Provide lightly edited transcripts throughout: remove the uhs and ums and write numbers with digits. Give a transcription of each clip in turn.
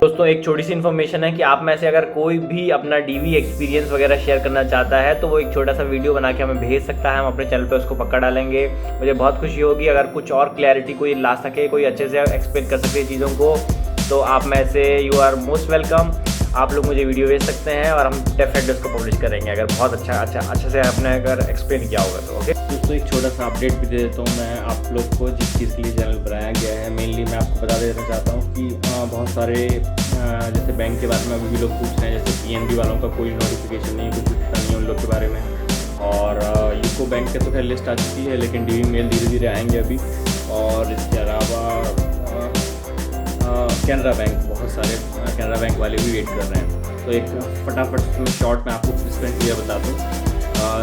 दोस्तों एक छोटी सी इन्फॉर्मेशन है कि आप में से अगर कोई भी अपना डीवी एक्सपीरियंस वगैरह शेयर करना चाहता है तो वो एक छोटा सा वीडियो बना के हमें भेज सकता है। हम अपने चैनल पे उसको पक्का डालेंगे। मुझे बहुत खुशी होगी अगर कुछ और क्लैरिटी कोई ला सके, कोई अच्छे से एक्सप्लेन कर सके चीज़ों को, तो आप में से यू आर मोस्ट वेलकम। आप लोग मुझे वीडियो भेज सकते हैं और हम डेफिनेटली उसको पब्लिश करेंगे अगर बहुत अच्छे से आपने अगर एक्सप्लेन किया होगा तो। ओके दोस्तों एक छोटा सा अपडेट भी दे देता हूँ मैं आप लोग को, जिस चीज़ के लिए चैनल बनाया गया है। मेनली मैं आपको बता देना चाहता हूँ कि बहुत सारे जैसे बैंक के बारे में अभी भी लोग पूछ रहे हैं, जैसे PNB वालों का कोई नोटिफिकेशन नहीं, कुछ पता नहीं है उन लोग के बारे में। और यूको बैंक के तो खैर लिस्ट आ चुकी है, लेकिन DV मेल धीरे धीरे आएंगे अभी। और इसके अलावा कैनरा बैंक, बहुत सारे कैनरा बैंक वाले भी वेट कर रहे हैं। तो एक फटाफट शॉर्ट में आपको क्रिस्पल क्लियर बता दूँ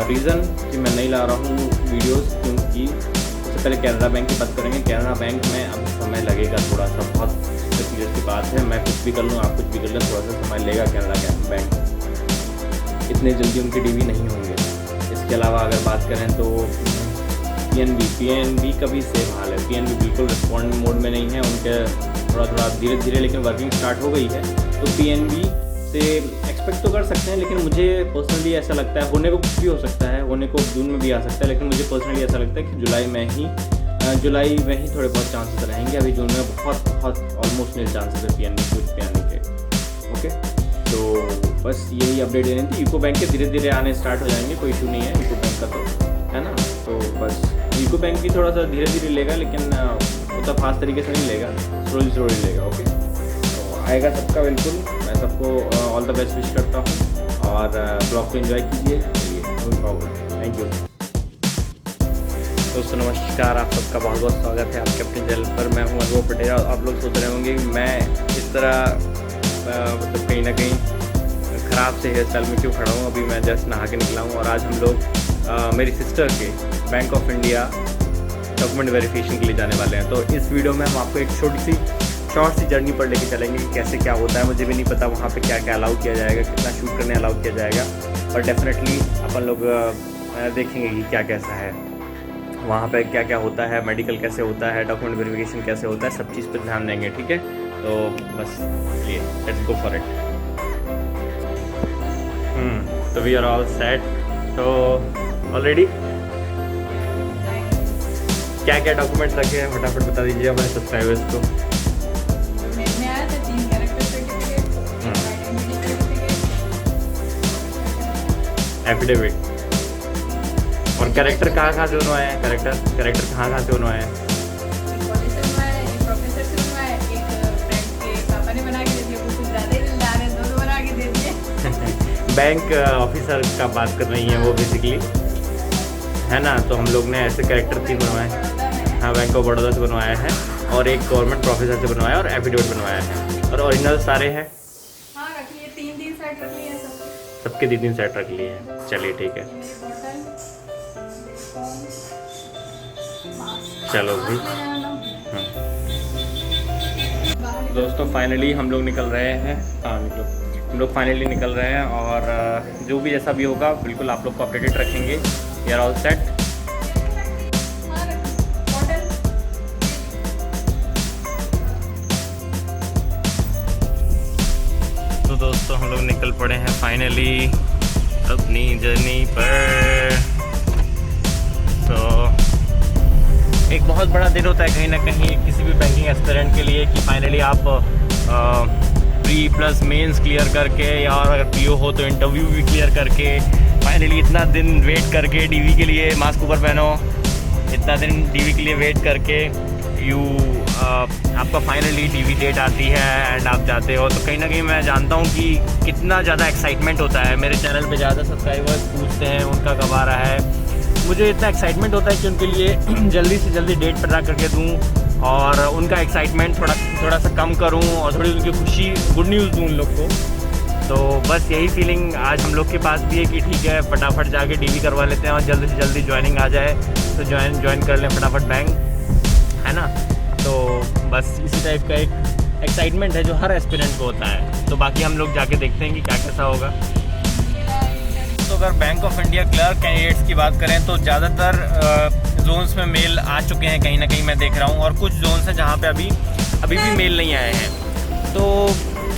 रीज़न कि मैं नहीं ला रहा हूँ वीडियोस, क्योंकि सबसे पहले कैनरा बैंक की बात करेंगे। कैनरा बैंक में अब समय लगेगा थोड़ा सा, बहुत सीरियस की बात है। मैं कुछ भी कर लूँ, आप कुछ भी कर लें, थोड़ा सा समय लेगा कैनरा बैंक, इतने जल्दी उनके DV नहीं होंगे। इसके अलावा अगर बात करें तो PNB का भी सेम हाल है। PNB बिल्कुल रिस्पॉन्ड मोड में नहीं है, उनके थोड़ा धीरे धीरे लेकिन वर्किंग स्टार्ट हो गई है। तो PNB से एक्सपेक्ट तो कर सकते हैं, लेकिन मुझे पर्सनली ऐसा लगता है, होने को कुछ भी हो सकता है, होने को जून में भी आ सकता है, लेकिन मुझे पर्सनली ऐसा लगता है कि जुलाई में ही थोड़े बहुत चांसेस रहेंगे। अभी जून में बहुत ऑलमोस्ट नील चांसेस है PNB कुछ पे आने के। ओके, तो बस यही अपडेट देनी थी। यूको बैंक के धीरे धीरे आने स्टार्ट हो जाएंगे, कोई इशू नहीं है यूको बैंक का, तो है ना। तो बस यूको बैंक भी थोड़ा सा धीरे धीरे लेगा, लेकिन उतना फास्ट तरीके से नहीं लेगा, स्लोली लेगा। ओके, तो आएगा सबका बिल्कुल। मैं सबको ऑल द बेस्ट विश करता हूँ और ब्लॉग को एंजॉय कीजिए। थैंक यू दोस्तों, नमस्कार। आप सबका बहुत बहुत स्वागत है आपके अपने चैनल पर। मैं हूँ अनुभव पटेल। आप लोग सोच रहे होंगे मैं इस तरह मतलब कहीं ना कहीं ख़राब से हेयर स्टाइल में क्यों खड़ा हूँ। अभी मैं जस्ट नहा के निकला हूँ और आज हम लोग मेरी सिस्टर के bank of India document verification के लिए जाने वाले हैं। तो इस वीडियो में हम आपको एक छोटी सी शॉर्ट सी जर्नी पर लेके चलेंगे कि कैसे क्या होता है। मुझे भी नहीं पता वहाँ पे क्या क्या अलाउ किया जाएगा, कितना शूट करने अलाउ किया जाएगा, पर डेफिनेटली अपन लोग देखेंगे कि क्या कैसा है वहाँ पे, क्या क्या होता है, मेडिकल कैसे होता है, डॉक्यूमेंट वेरिफिकेशन कैसे होता है, सब चीज़ पर ध्यान देंगे। ठीक है, तो बस ये लेट्स गो फॉर इट। तो वी आर ऑल सेट। तो ऑलरेडी क्या क्या डॉक्यूमेंट्स रखे हैं फटाफट बता दीजिए हमारे सब्सक्राइबर्स को। एफिडेविट और कैरेक्टर कहाँ से बनवाए हैं? कैरेक्टर कहाँ से बनवाए हैं? बैंक ऑफिसर का बात कर रही हैं वो बेसिकली, है ना। तो हम लोग ने ऐसे कैरेक्टर 3 बनवाए। हाँ, बैंक ऑफ बड़ौदा से बनवाया है और एक गवर्नमेंट प्रोफेसर से बनवाया और एफिडेविट बनवाया है। और ओरिजिनल सारे हैं। हाँ, रख लिए 3 सेट रख लिए सबके 3 सेट रख लिए हैं। चलिए ठीक है, चलो भी। दोस्तों फाइनली हम लोग निकल रहे हैं। हाँ निकलो, हम लोग फाइनली निकल रहे हैं और जो भी जैसा भी होगा बिल्कुल आप लोग को अपडेटेड रखेंगे। We are all set. तो दोस्तों हम लोग निकल पड़े हैं फाइनली अपनी जर्नी पर। तो एक बहुत बड़ा दिन होता है कहीं ना कहीं किसी भी बैंकिंग एस्पिरेंट के लिए कि फाइनली आप प्री प्लस मेंस क्लियर करके, या और अगर PO हो तो इंटरव्यू भी क्लियर करके, फाइनली इतना दिन वेट करके DV के लिए, मास्क ऊपर पहनो, इतना दिन DV के लिए वेट करके आपका फाइनली DV डेट आती है एंड आप जाते हो। तो कहीं ना कहीं मैं जानता हूँ कि कितना ज़्यादा एक्साइटमेंट होता है। मेरे चैनल पे ज़्यादा सब्सक्राइबर्स पूछते हैं उनका कब आ रहा है। मुझे इतना एक्साइटमेंट होता है कि उनके लिए जल्दी से जल्दी डेट पता करके दूँ और उनका एक्साइटमेंट थोड़ा सा कम करूँ और थोड़ी उनकी खुशी, गुड न्यूज़ दूँ उन लोग को। तो बस यही फीलिंग आज हम लोग के पास भी है कि ठीक है फटाफट जाके DV करवा लेते हैं और जल्दी से जल्दी ज्वाइनिंग आ जाए तो ज्वाइन कर लें फटाफट बैंक, है ना। तो बस इसी टाइप का एक एक्साइटमेंट है जो हर एस्पिरेंट को होता है। तो बाकी हम लोग जाके देखते हैं कि क्या कैसा होगा। तो अगर bank of India clerk candidates की बात करें तो ज़्यादातर जोन्स में मेल आ चुके हैं कहीं ना कहीं मैं देख रहा हूँ, और कुछ जोन्स हैं जहाँ पे अभी भी मेल नहीं आए हैं। तो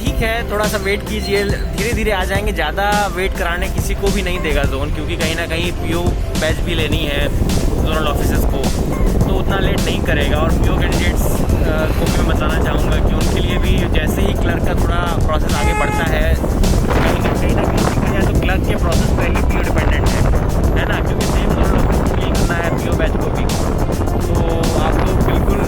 ठीक है, थोड़ा सा वेट कीजिए, धीरे धीरे आ जाएंगे। ज़्यादा वेट कराने किसी को भी नहीं देगा जोन, क्योंकि कहीं ना कहीं पीओ बैच भी लेनी है जोनल ऑफिसर्स को, तो उतना लेट नहीं करेगा। और पीओ कैंडिडेट्स को भी मैं बताना चाहूँगा कि उनके लिए भी जैसे ही क्लर्क का थोड़ा प्रोसेस आगे बढ़ता है, कहीं ना कहीं देखा जाए तो क्लर्क के प्रोसेस पर ही पीओ डिपेंडेंट है ना, क्योंकि सेम जोनल ऑफिस को ही करना है पीओ बैच को भी। तो आप लोग बिल्कुल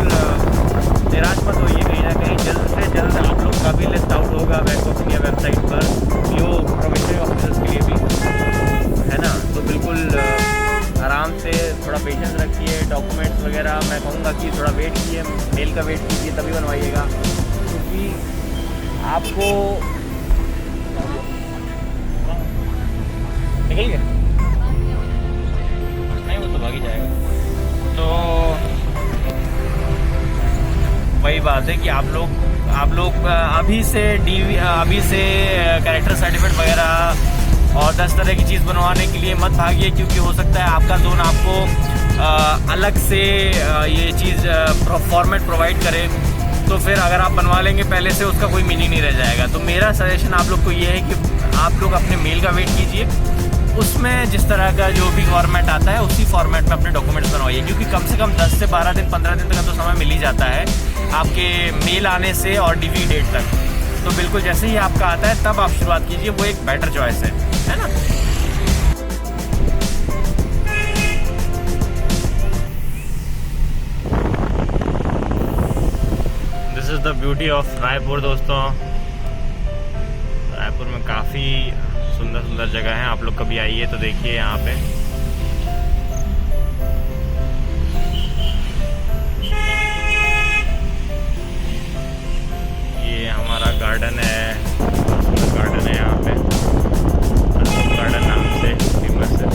निराश मत होइए, कहीं ना कहीं जल्द से जल्द आप लोग का भी लिस्ट आउट होगा बैंक ऑफ इंडिया वेबसाइट पर पीओ प्रोबेशनरी ऑफिसर्स के लिए भी, है ना। तो बिल्कुल आराम से थोड़ा पेशेंस रखिए। डॉक्यूमेंट्स वगैरह मैं कहूँगा कि थोड़ा वेट कीजिए, मेल का वेट कीजिए तभी बनवाइएगा, क्योंकि आपको निकल गया नहीं, वो तो भाग ही जाएगा। तो वही बात है कि आप लोग अभी से कैरेक्टर सर्टिफिकेट वगैरह और 10 तरह की चीज़ बनवाने के लिए मत भागिए, क्योंकि हो सकता है आपका जोन आपको अलग से ये चीज़ फॉर्मेट प्रोवाइड करे, तो फिर अगर आप बनवा लेंगे पहले से उसका कोई मीनिंग नहीं रह जाएगा। तो मेरा सजेशन आप लोग को ये है कि आप लोग अपने मेल का वेट कीजिए, उसमें जिस तरह का जो भी फॉर्मेट आता है उसी फॉर्मेट में अपने डॉक्यूमेंट्स बनवाइए, क्योंकि कम से कम 10 से 12 दिन 15 दिन तक का तो समय मिल ही जाता है आपके मेल आने से और डीवी डेट तक। तो बिल्कुल जैसे ही आपका आता है तब आप शुरुआत कीजिए, वो एक बेटर चॉइस है ना। This is the beauty of Raipur दोस्तों। रायपुर में काफ़ी सुंदर सुंदर जगह हैं, आप लोग कभी आइए तो देखिए यहाँ पे। ये हमारा गार्डन है, सुंदर गार्डन है यहाँ पे, गार्डन नाम से फेमस है।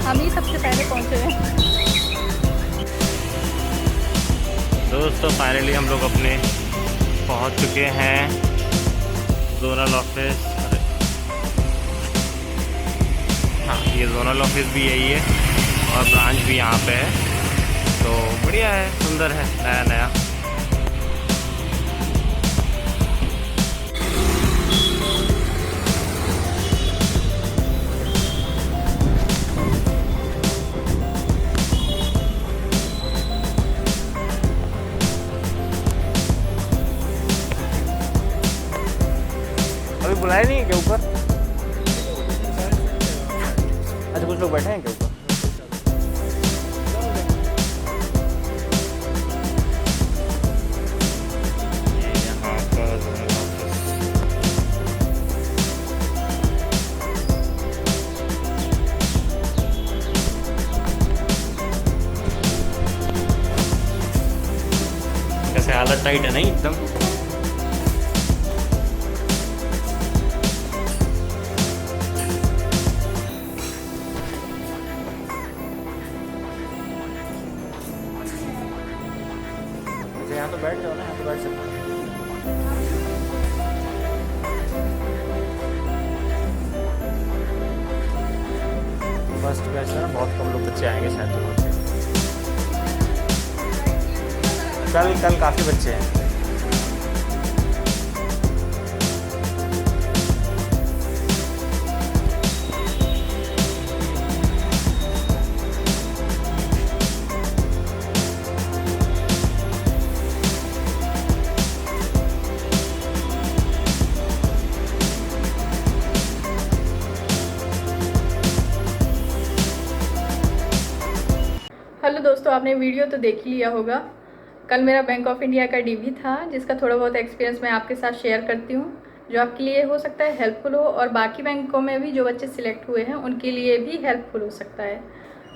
हम ही सबसे पहले पहुंचे हैं। दोस्तों फाइनली हम लोग अपने पहुंच चुके हैं जोनल ऑफिस। हाँ, ये जोनल ऑफिस भी यही है और ब्रांच भी यहाँ पे है, तो बढ़िया है, सुंदर है, नया नया। अभी बुलाया नहीं है क्या ऊपर? अच्छा, कुछ लोग बैठे हैं क्या ऊपर? ये यहाँ का जोनल ऑफिस। कैसे हालत टाइट है नहीं एकदम। यहाँ तो बैठ जाओ ना, यहाँ तो बैठ सकते हो। फर्स्ट बैच है ना, बहुत कम लोग बच्चे आएंगे शायद तो। कल काफ़ी बच्चे हैं। हेलो दोस्तों, आपने वीडियो तो देख ही लिया होगा। कल मेरा बैंक ऑफ इंडिया का डीवी था, जिसका थोड़ा बहुत एक्सपीरियंस मैं आपके साथ शेयर करती हूँ, जो आपके लिए हो सकता है हेल्पफुल हो, और बाकी बैंकों में भी जो बच्चे सिलेक्ट हुए हैं उनके लिए भी हेल्पफुल हो सकता है।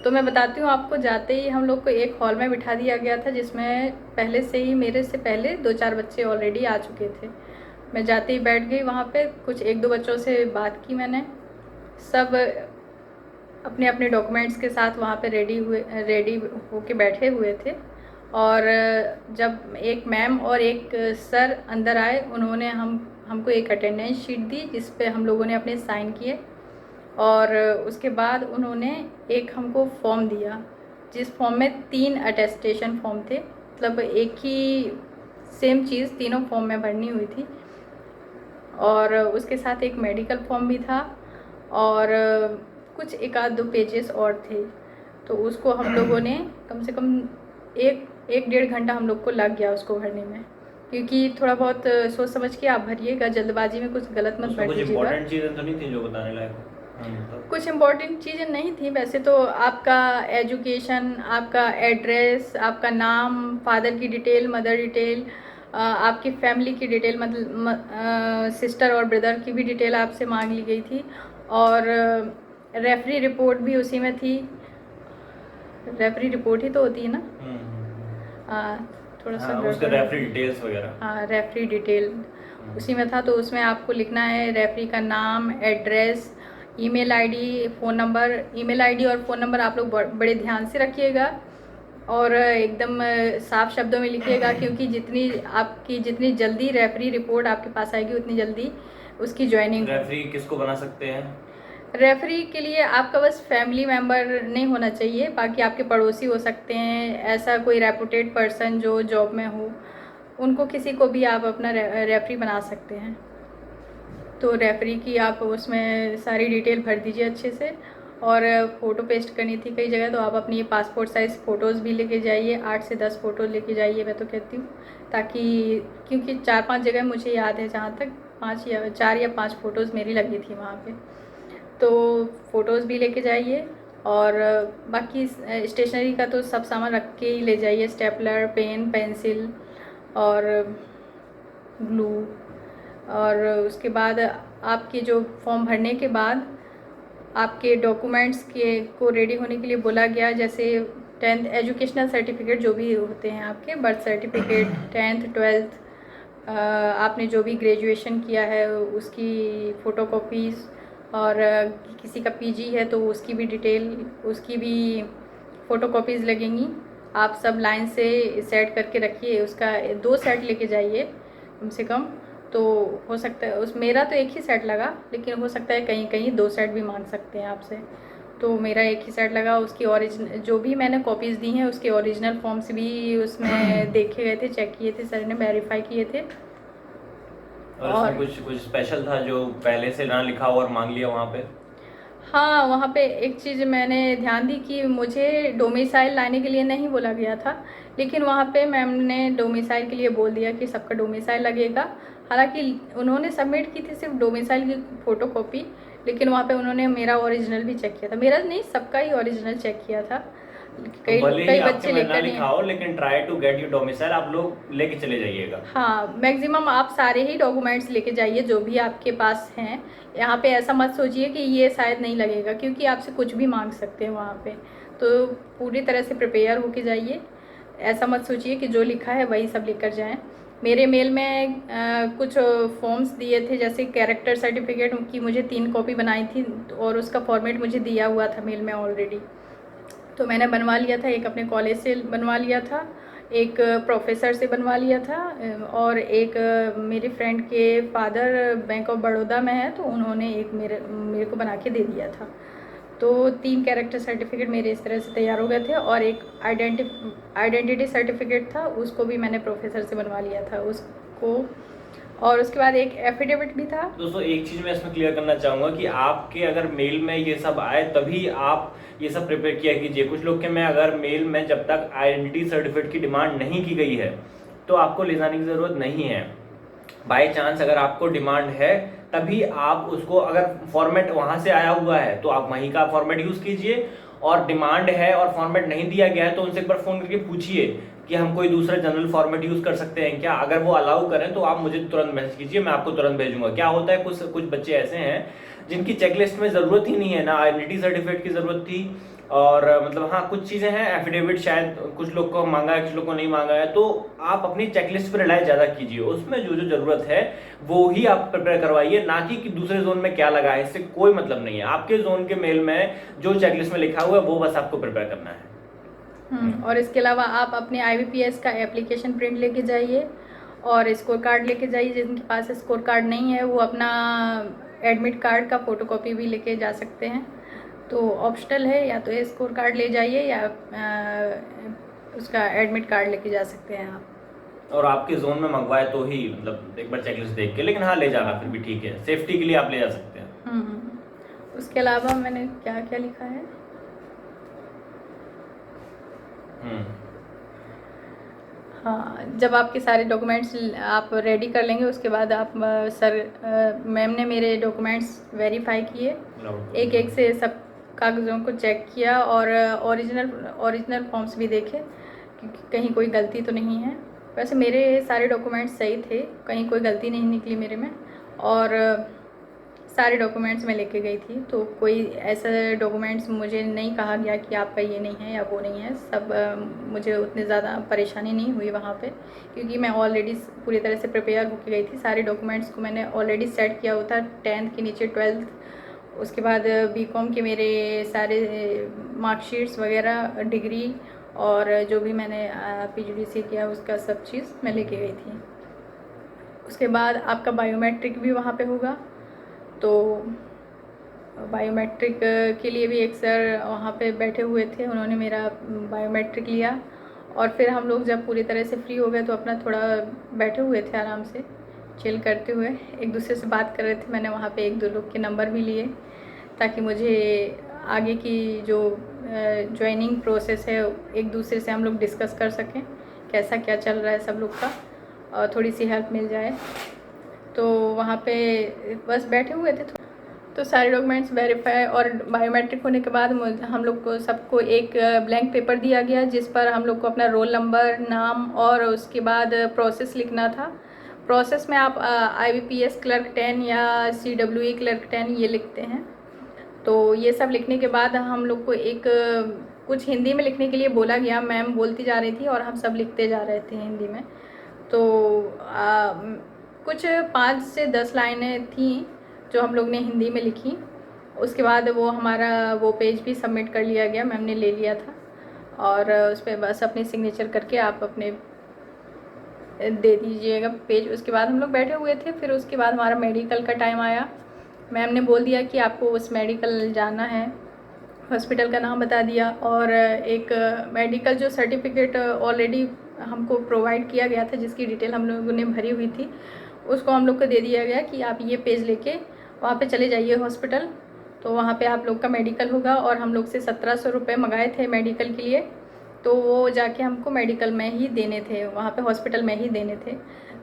तो मैं बताती हूँ आपको। जाते ही हम लोग को एक हॉल में बिठा दिया गया था, जिसमें पहले से ही मेरे से पहले 2-4 बच्चे ऑलरेडी आ चुके थे। मैं जाते ही बैठ गई वहाँ पे। कुछ 1-2 बच्चों से बात की मैंने। सब अपने अपने डॉक्यूमेंट्स के साथ वहाँ पे रेडी होके बैठे हुए थे। और जब एक मैम और एक सर अंदर आए, उन्होंने हमको एक अटेंडेंस शीट दी, जिस पे हम लोगों ने अपने साइन किए। और उसके बाद उन्होंने एक हमको फॉर्म दिया, जिस फॉर्म में 3 अटेस्टेशन फॉर्म थे। मतलब एक ही सेम चीज़ तीनों फॉर्म में भरनी हुई थी। और उसके साथ एक मेडिकल फॉर्म भी था, और कुछ 1-2 पेजेस और थे। तो उसको हम लोगों ने कम से कम 1-1.5 घंटा हम लोग को लग गया उसको भरने में, क्योंकि थोड़ा बहुत सोच समझ के आप भरिएगा, जल्दबाजी में कुछ गलत मत भर कुछ दीजिएगा। इंपॉर्टेंट चीज़ें तो नहीं थी जो बताने लायक हो? कुछ इम्पॉर्टेंट चीज़ें नहीं थी वैसे तो। आपका एजुकेशन, आपका एड्रेस, आपका नाम, फादर की डिटेल, मदर डिटेल, आपकी फैमिली की डिटेल, मतलब सिस्टर और ब्रदर की भी डिटेल आपसे मांग ली गई थी। और रेफरी रिपोर्ट भी उसी में थी। रेफरी रिपोर्ट ही तो होती है ना। थोड़ा सा उसके रेफरी डिटेल्स वगैरह। हाँ, रेफरी डिटेल उसी में था। तो उसमें आपको लिखना है रेफरी का नाम, address, email ID, phone number. Email ID और फ़ोन नंबर आप लोग बड़े ध्यान से रखिएगा, और एकदम साफ शब्दों में लिखिएगा, क्योंकि जितनी जल्दी रेफरी रिपोर्ट आपके पास आएगी, उतनी जल्दी उसकी ज्वाइनिंग। रेफरी किसको बना सकते हैं? रेफरी के लिए आपका बस फैमिली मेम्बर नहीं होना चाहिए, बाकी आपके पड़ोसी हो सकते हैं, ऐसा कोई रेपुटेड पर्सन जो जॉब में हो, उनको किसी को भी आप अपना रेफरी बना सकते हैं। तो रेफरी की आप उसमें सारी डिटेल भर दीजिए अच्छे से। और फ़ोटो पेस्ट करनी थी कई जगह, तो आप अपनी पासपोर्ट साइज़ फ़ोटोज़ भी लेके जाइए। 8 से 10 फ़ोटो लेके जाइए, मैं तो कहती हूँ, ताकि क्योंकि 4-5 जगह मुझे याद है, जहाँ तक 4 या 5 फ़ोटोज़ मेरी लगी थी वहाँ पे। तो फ़ोटोज़ भी लेके जाइए। और बाकी स्टेशनरी का तो सब सामान रख के ही ले जाइए, स्टेपलर, पेन, पेंसिल और ग्लू। और उसके बाद आपके जो फॉर्म भरने के बाद आपके डॉक्यूमेंट्स को रेडी होने के लिए बोला गया, जैसे 10th एजुकेशनल सर्टिफिकेट जो भी होते हैं आपके, बर्थ सर्टिफिकेट, 10th 12th, आपने जो भी ग्रेजुएशन किया है उसकी फ़ोटोकॉपीज़, और किसी का पीजी है तो उसकी भी डिटेल, उसकी भी फ़ोटोकॉपीज़ लगेंगी। आप सब लाइन से सेट करके रखिए। उसका 2 सेट लेके जाइए कम से कम। तो हो सकता है मेरा तो एक ही सेट लगा, लेकिन हो सकता है कहीं कहीं 2 सेट भी मांग सकते हैं आपसे। तो मेरा एक ही सेट लगा। उसकी ओरिजिनल जो भी मैंने कॉपीज़ दी हैं, उसके ओरिजिनल फॉर्म्स भी उसमें देखे गए थे, चेक किए थे, सर ने वेरीफाई किए थे। और कुछ स्पेशल था जो पहले से ना लिखा और मांग लिया वहाँ पे? हाँ, वहाँ पे एक चीज़ मैंने ध्यान दी कि मुझे डोमिसाइल लाने के लिए नहीं बोला गया था, लेकिन वहाँ पे मैम ने डोमिसाइल के लिए बोल दिया कि सबका डोमिसाइल लगेगा। हालांकि उन्होंने सबमिट की थी सिर्फ डोमिसाइल की फ़ोटोकॉपी, लेकिन वहाँ पे उन्होंने मेरा ओरिजिनल भी चेक किया था। मेरा नहीं, सबका ही ओरिजिनल चेक किया था। कई बच्चे लेकर नहीं लिखाओ, लेकिन try to get your domicile आप लोग लेके चले जाइएगा। हाँ, मैक्सिमम आप सारे ही डॉक्यूमेंट्स लेके जाइए जो भी आपके पास हैं। यहाँ पे ऐसा मत सोचिए कि ये शायद नहीं लगेगा, क्योंकि आपसे कुछ भी मांग सकते हैं वहाँ पे। तो पूरी तरह से प्रिपेयर होके जाइए। ऐसा मत सोचिए कि जो लिखा है वही सब लेकर जाएं। मेरे मेल में कुछ फॉर्म्स दिए थे, जैसे कैरेक्टर सर्टिफिकेट की मुझे 3 कॉपी बनाई थी, और उसका फॉर्मेट मुझे दिया हुआ था मेल में ऑलरेडी। तो मैंने बनवा लिया था। एक अपने कॉलेज से बनवा लिया था, एक प्रोफेसर से बनवा लिया था, और एक मेरे फ्रेंड के फादर बैंक ऑफ बड़ौदा में है, तो उन्होंने एक मेरे को बना के दे दिया था। तो 3 कैरेक्टर सर्टिफिकेट मेरे इस तरह से तैयार हो गए थे। और एक आइडेंटिटी सर्टिफिकेट था, उसको भी मैंने प्रोफेसर से बनवा लिया था उसको। और उसके बाद एक एफिडेविट भी था। दोस्तों, एक चीज़ मैं इसमें क्लियर करना चाहूँगा कि आपके अगर मेल में ये सब आए तभी आप ये सब प्रिपेयर किया कीजिए। कुछ लोग के में अगर मेल में जब तक आइडेंटिटी सर्टिफिकेट की डिमांड नहीं की गई है तो आपको ले जाने की ज़रूरत नहीं है। बाय चांस अगर आपको डिमांड है तभी आप उसको, अगर फॉर्मेट वहाँ से आया हुआ है तो आप वहीं का फॉर्मेट यूज़ कीजिए, और डिमांड है और फॉर्मेट नहीं दिया गया है तो उनसे एक बार फ़ोन करके पूछिए कि हम कोई दूसरा जनरल फॉर्मेट यूज़ कर सकते हैं क्या। अगर वो अलाउ करें तो आप मुझे तुरंत मैसेज कीजिए, मैं आपको तुरंत भेजूंगा। क्या होता है, कुछ बच्चे ऐसे हैं जिनकी चेकलिस्ट में ज़रूरत ही नहीं है, ना आइडेंटिटी सर्टिफिकेट की ज़रूरत थी, और मतलब हाँ कुछ चीज़ें हैं, एफिडेविट शायद कुछ लोग को मांगा है, कुछ लोग को नहीं मांगा है। तो आप अपनी चेकलिस्ट पर रिलाई ज़्यादा कीजिए, उसमें जो जो ज़रूरत है वो ही आप प्रिपेयर करवाइए, ना कि दूसरे जोन में क्या लगा है, इससे कोई मतलब नहीं है। आपके जोन के मेल में जो चेकलिस्ट में लिखा हुआ है वो बस आपको प्रिपेयर करना है। और इसके अलावा आप अपने IBPS का एप्लीकेशन प्रिंट लेके जाइए और स्कोर कार्ड लेके जाइए। जिनके पास स्कोर कार्ड नहीं है वो अपना एडमिट कार्ड का फ़ोटोकॉपी भी लेके जा सकते हैं। तो ऑप्शनल है, या तो स्कोर कार्ड ले जाइए या उसका एडमिट कार्ड लेके जा सकते हैं आप। और आपके जोन में मंगवाए तो ही मतलब एक बार चेकलिस्ट देख के, लेकिन हाँ ले जाना फिर भी ठीक है, सेफ्टी के लिए आप ले जा सकते हैं। उसके अलावा मैंने क्या क्या लिखा है, हाँ, जब आपके सारे डॉक्यूमेंट्स आप रेडी कर लेंगे उसके बाद आप सर मैम ने मेरे डॉक्यूमेंट्स वेरीफाई किए, एक एक से सब कागज़ों को चेक किया और ओरिजिनल फॉर्म्स भी देखे कि कहीं कोई गलती तो नहीं है। वैसे मेरे सारे डॉक्यूमेंट्स सही थे, कहीं कोई गलती नहीं निकली मेरे में, और सारे डॉक्यूमेंट्स मैं लेके गई थी। तो कोई ऐसा डॉक्यूमेंट्स मुझे नहीं कहा गया कि आपका ये नहीं है या वो नहीं है। सब मुझे उतनी ज़्यादा परेशानी नहीं हुई वहाँ पे, क्योंकि मैं ऑलरेडी पूरी तरह से प्रिपेयर होकर गई थी। सारे डॉक्यूमेंट्स को मैंने ऑलरेडी सेट किया हुआ था, 10th के नीचे 12th, उसके बाद BCom के मेरे सारे मार्कशीट्स वगैरह, डिग्री और जो भी मैंने PGDC किया उसका सब चीज़ मैं लेके गई थी। उसके बाद आपका बायोमेट्रिक भी वहाँ पे होगा, तो बायोमेट्रिक के लिए भी एक सर वहाँ पे बैठे हुए थे, उन्होंने मेरा बायोमेट्रिक लिया। और फिर हम लोग जब पूरी तरह से फ्री हो गए तो अपना थोड़ा बैठे हुए थे आराम से चिल करते हुए, एक दूसरे से बात कर रहे थे। मैंने वहाँ पे एक दो लोग के नंबर भी लिए ताकि मुझे आगे की जो ज्वाइनिंग प्रोसेस है एक दूसरे से हम लोग डिस्कस कर सकें, कैसा क्या चल रहा है सब लोग का, और थोड़ी सी हेल्प मिल जाए। तो वहाँ पे बस बैठे हुए थे। तो सारे डॉक्यूमेंट्स वेरीफाई और बायोमेट्रिक होने के बाद हम लोग को सबको एक ब्लैंक पेपर दिया गया जिस पर हम लोग को अपना रोल नंबर, नाम और उसके बाद प्रोसेस लिखना था। प्रोसेस में आप IBPS क्लर्क 10 या CWE क्लर्क 10 ये लिखते हैं। तो ये सब लिखने के बाद हम लोग को एक कुछ हिंदी में लिखने के लिए बोला गया, मैम बोलती जा रही थी और हम सब लिखते जा रहे थे हिंदी में। तो कुछ 5 से 10 लाइनें थी जो हम लोग ने हिंदी में लिखी। उसके बाद वो हमारा वो पेज भी सबमिट कर लिया गया, मैम ने ले लिया था, और उस पर बस अपनी सिग्नेचर करके आप अपने दे दीजिएगा पेज। उसके बाद हम लोग बैठे हुए थे। फिर उसके बाद हमारा मेडिकल का टाइम आया। मैम ने बोल दिया कि आपको उस मेडिकल जाना है, हॉस्पिटल का नाम बता दिया, और एक मेडिकल जो सर्टिफिकेट ऑलरेडी हमको प्रोवाइड किया गया था जिसकी डिटेल हम लोगों ने भरी हुई थी, उसको हम लोग को दे दिया गया कि आप ये पेज लेके वहाँ पे चले जाइए हॉस्पिटल। तो वहाँ पे आप लोग का मेडिकल होगा, और हम लोग से 1700 रुपये मंगाए थे मेडिकल के लिए, तो वो जाके हमको मेडिकल में ही देने थे, वहाँ पे हॉस्पिटल में ही देने थे।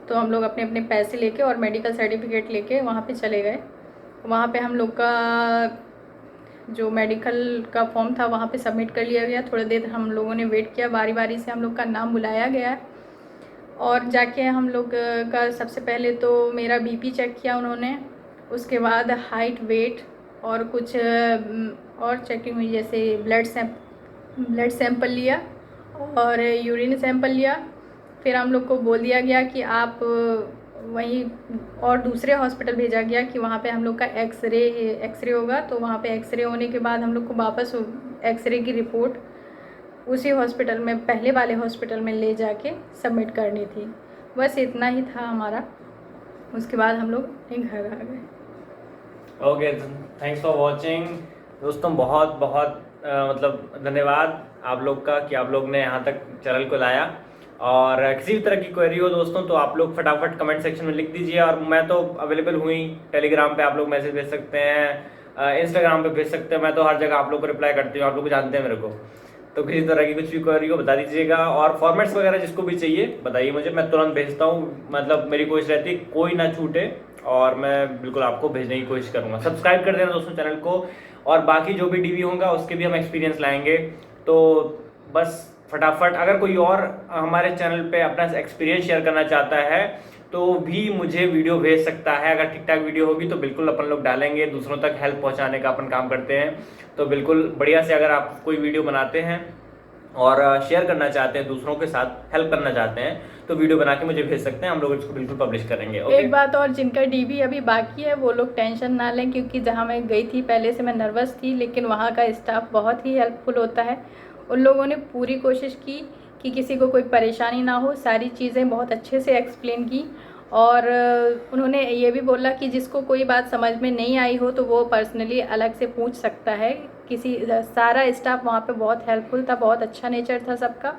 तो हम लोग अपने अपने पैसे लेके और मेडिकल सर्टिफिकेट लेके वहाँ पे चले गए। वहाँ पे हम लोग का जो मेडिकल का फॉर्म था वहाँ पे सबमिट कर लिया गया। थोड़ी देर हम लोगों ने वेट किया, बारी बारी से हम लोग का नाम बुलाया गया, और जाके हम लोग का सबसे पहले तो मेरा BP चेक किया उन्होंने, उसके बाद हाइट, वेट और कुछ और चेकिंग हुई, जैसे ब्लड सैंपल लिया और यूरिन सैंपल लिया। फिर हम लोग को बोल दिया गया कि आप वहीं और दूसरे हॉस्पिटल भेजा गया कि वहाँ पे हम लोग का एक्सरे होगा। तो वहाँ पे एक्सरे होने के बाद हम लोग को वापस एक्सरे की रिपोर्ट उसी हॉस्पिटल में, पहले वाले हॉस्पिटल में ले जाके सबमिट करनी थी। बस इतना ही था हमारा। उसके बाद हम लोग अपने घर आ गए। ओके, थैंक्स फॉर वॉचिंग दोस्तों। बहुत बहुत मतलब धन्यवाद आप लोग का कि आप लोग ने यहाँ तक चैनल को लाया। और किसी भी तरह की क्वेरी हो दोस्तों तो आप लोग फटाफट कमेंट सेक्शन में लिख दीजिए, और मैं तो अवेलेबल हुई। टेलीग्राम पे आप लोग मैसेज भेज सकते हैं, इंस्टाग्राम पे भेज सकते हैं, मैं तो हर जगह आप लोग को रिप्लाई करती हूँ, आप लोग जानते हैं मेरे को। तो किसी तरह की कुछ भी क्वेरी हो बता दीजिएगा, और फॉर्मेट्स वगैरह जिसको भी चाहिए बताइए मुझे, मैं तुरंत भेजता हूँ। मतलब मेरी कोशिश रहती है कोई ना छूटे, और मैं बिल्कुल आपको भेजने की कोशिश करूँगा। सब्सक्राइब कर देना दोस्तों चैनल को, और बाकी जो भी डीवी होगा उसके भी हम एक्सपीरियंस लाएंगे। तो बस फटाफट अगर कोई और हमारे चैनल पे अपना एक्सपीरियंस शेयर करना चाहता है तो भी मुझे वीडियो भेज सकता है। अगर ठीक ठाक वीडियो होगी तो बिल्कुल अपन लोग डालेंगे, दूसरों तक हेल्प पहुंचाने का अपन काम करते हैं। तो बिल्कुल बढ़िया से अगर आप कोई वीडियो बनाते हैं और शेयर करना चाहते हैं, दूसरों के साथ हेल्प करना चाहते हैं, तो वीडियो बना के मुझे भेज सकते हैं, हम लोग इसको बिल्कुल पब्लिश करेंगे। ओके? एक बात और, जिनका डीवी अभी बाकी है वो लोग टेंशन ना लें, क्योंकि जहाँ मैं गई थी पहले से मैं नर्वस थी, लेकिन वहाँ का स्टाफ बहुत ही हेल्पफुल होता है। उन लोगों ने पूरी कोशिश की कि किसी को कोई परेशानी ना हो, सारी चीज़ें बहुत अच्छे से एक्सप्लेन की। और उन्होंने ये भी बोला कि जिसको कोई बात समझ में नहीं आई हो तो वो पर्सनली अलग से पूछ सकता है। सारा स्टाफ वहाँ पे बहुत हेल्पफुल था, बहुत अच्छा नेचर था सबका।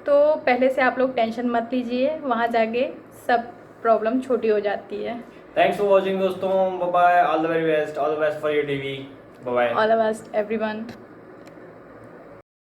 तो पहले से आप लोग टेंशन मत लीजिए, वहाँ जाके सब प्रॉब्लम छोटी हो जाती है। थैंक्स फॉर वॉचिंग दोस्तों, bye bye, all the very best, all the best for your DV, bye bye. All the best everyone.